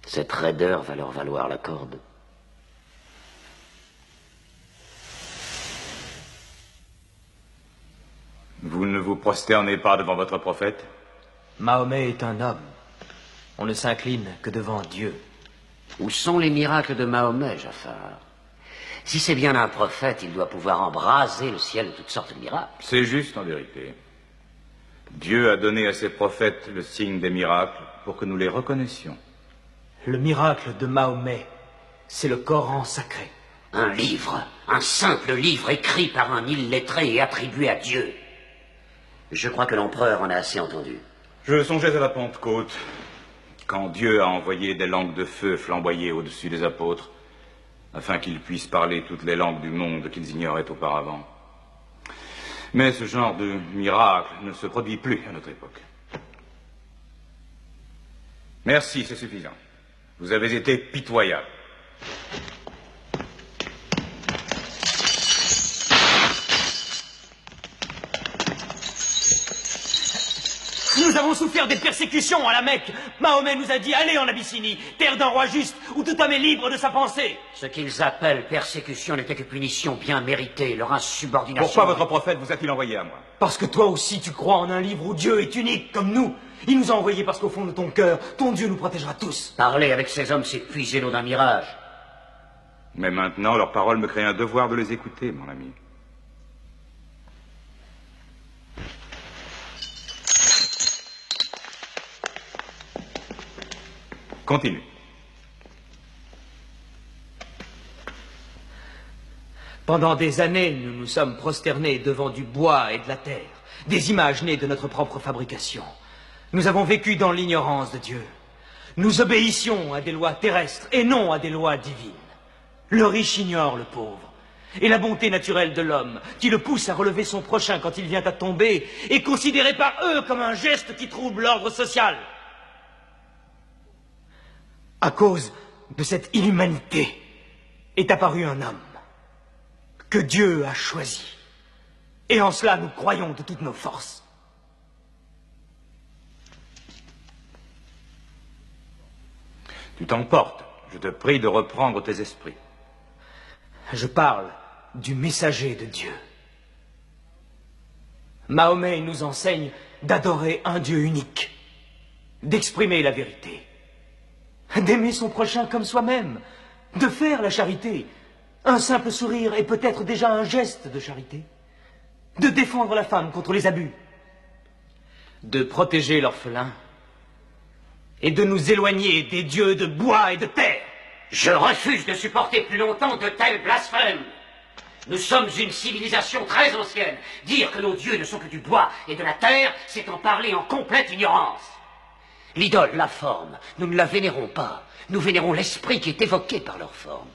Cette raideur va leur valoir la corde. Vous ne vous prosternez pas devant votre prophète? Mahomet est un homme. On ne s'incline que devant Dieu. Où sont les miracles de Mahomet, Jafar? Si c'est bien un prophète, il doit pouvoir embraser le ciel de toutes sortes de miracles. C'est juste en vérité. Dieu a donné à ses prophètes le signe des miracles pour que nous les reconnaissions. Le miracle de Mahomet, c'est le Coran sacré. Un livre, un simple livre écrit par un illettré et attribué à Dieu. Je crois que l'empereur en a assez entendu. Je songeais à la Pentecôte, quand Dieu a envoyé des langues de feu flamboyer au-dessus des apôtres, afin qu'ils puissent parler toutes les langues du monde qu'ils ignoraient auparavant. Mais ce genre de miracle ne se produit plus à notre époque. Merci, c'est suffisant. Vous avez été pitoyable. Nous avons souffert des persécutions à la Mecque. Mahomet nous a dit, allez en Abyssinie, terre d'un roi juste, où tout homme est libre de sa pensée. Ce qu'ils appellent persécution n'était que punition bien méritée, leur insubordination... Pourquoi votre prophète vous a-t-il envoyé à moi? Parce que toi aussi tu crois en un livre où Dieu est unique, comme nous. Il nous a envoyés parce qu'au fond de ton cœur, ton Dieu nous protégera tous. Parler avec ces hommes, c'est puiser l'eau d'un mirage. Mais maintenant, leurs paroles me créent un devoir de les écouter, mon ami. Continue. Pendant des années, nous nous sommes prosternés devant du bois et de la terre, des images nées de notre propre fabrication. Nous avons vécu dans l'ignorance de Dieu. Nous obéissions à des lois terrestres et non à des lois divines. Le riche ignore le pauvre. Et la bonté naturelle de l'homme, qui le pousse à relever son prochain quand il vient à tomber, est considérée par eux comme un geste qui trouble l'ordre social. À cause de cette inhumanité est apparu un homme que Dieu a choisi. Et en cela, nous croyons de toutes nos forces. Tu t'emportes. Je te prie de reprendre tes esprits. Je parle du messager de Dieu. Mahomet nous enseigne d'adorer un Dieu unique, d'exprimer la vérité, d'aimer son prochain comme soi-même, de faire la charité. Un simple sourire est peut-être déjà un geste de charité. De défendre la femme contre les abus. De protéger l'orphelin. Et de nous éloigner des dieux de bois et de terre. Je refuse de supporter plus longtemps de tels blasphèmes. Nous sommes une civilisation très ancienne. Dire que nos dieux ne sont que du bois et de la terre, c'est en parler en complète ignorance. L'idole, la forme, nous ne la vénérons pas. Nous vénérons l'esprit qui est évoqué par leur forme.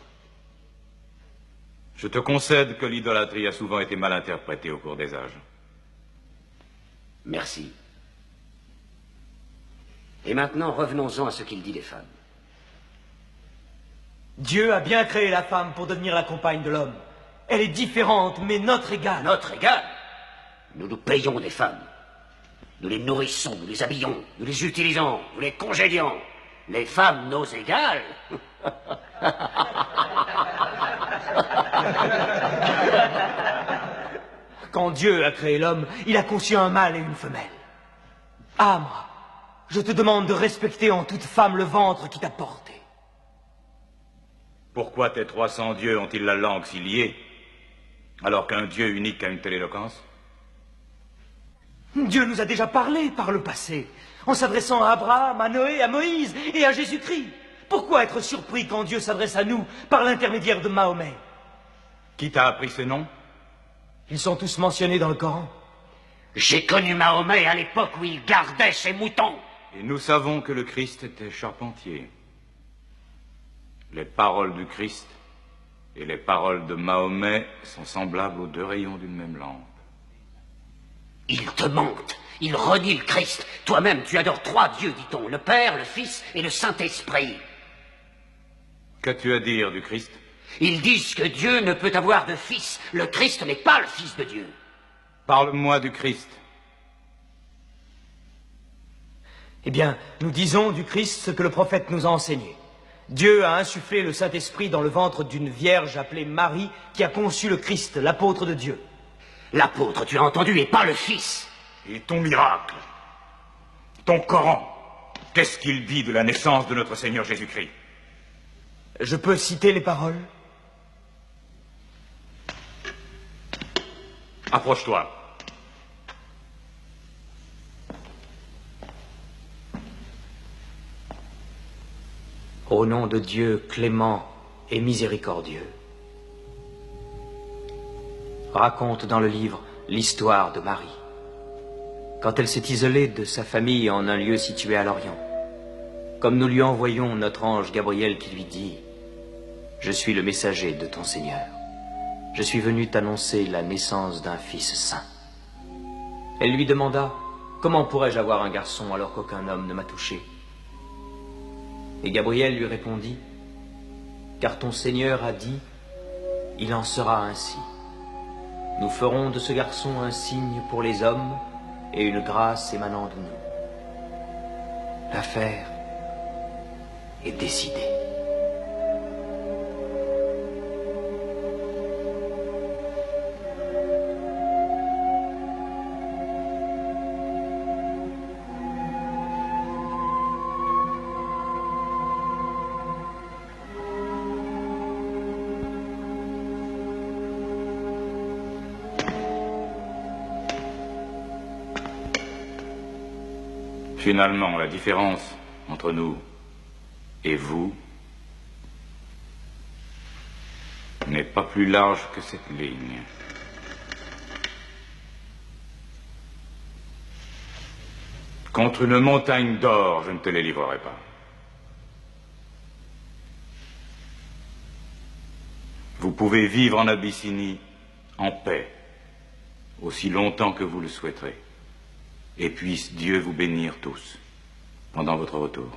Je te concède que l'idolâtrie a souvent été mal interprétée au cours des âges. Merci. Et maintenant, revenons-en à ce qu'il dit des femmes. Dieu a bien créé la femme pour devenir la compagne de l'homme. Elle est différente, mais notre égale. Notre égale? Nous nous payons des femmes. Nous les nourrissons, nous les habillons, nous les utilisons, nous les congédions. Les femmes, nos égales? Quand Dieu a créé l'homme, il a conçu un mâle et une femelle. Amra, je te demande de respecter en toute femme le ventre qui t'a porté. Pourquoi tes 300 dieux ont-ils la langue si liée, alors qu'un Dieu unique a une telle éloquence? Dieu nous a déjà parlé par le passé, en s'adressant à Abraham, à Noé, à Moïse et à Jésus-Christ. Pourquoi être surpris quand Dieu s'adresse à nous par l'intermédiaire de Mahomet? Qui t'a appris ces noms? Ils sont tous mentionnés dans le Coran. J'ai connu Mahomet à l'époque où il gardait ses moutons. Et nous savons que le Christ était charpentier. Les paroles du Christ et les paroles de Mahomet sont semblables aux deux rayons d'une même lampe. Il te mente. Il renie le Christ. Toi-même, tu adores 3 dieux, dit-on. Le Père, le Fils et le Saint-Esprit. Qu'as-tu à dire du Christ? Ils disent que Dieu ne peut avoir de fils. Le Christ n'est pas le Fils de Dieu. Parle-moi du Christ. Eh bien, nous disons du Christ ce que le prophète nous a enseigné. Dieu a insufflé le Saint-Esprit dans le ventre d'une vierge appelée Marie qui a conçu le Christ, l'apôtre de Dieu. L'apôtre, tu as entendu, et pas le Fils. Et ton miracle, ton Coran, qu'est-ce qu'il dit de la naissance de notre Seigneur Jésus-Christ? Je peux citer les paroles? Approche-toi. Au nom de Dieu clément et miséricordieux. Raconte dans le livre l'histoire de Marie. Quand elle s'est isolée de sa famille en un lieu situé à l'Orient, comme nous lui envoyons notre ange Gabriel qui lui dit « Je suis le messager de ton Seigneur. Je suis venu t'annoncer la naissance d'un fils saint. » Elle lui demanda « Comment pourrais-je avoir un garçon alors qu'aucun homme ne m'a touché ?» Et Gabriel lui répondit « Car ton Seigneur a dit, il en sera ainsi. Nous ferons de ce garçon un signe pour les hommes et une grâce émanant de nous. L'affaire est décidée. » Finalement, la différence entre nous et vous n'est pas plus large que cette ligne. Contre une montagne d'or, je ne te les livrerai pas. Vous pouvez vivre en Abyssinie en paix, aussi longtemps que vous le souhaiterez. Et puisse Dieu vous bénir tous pendant votre retour.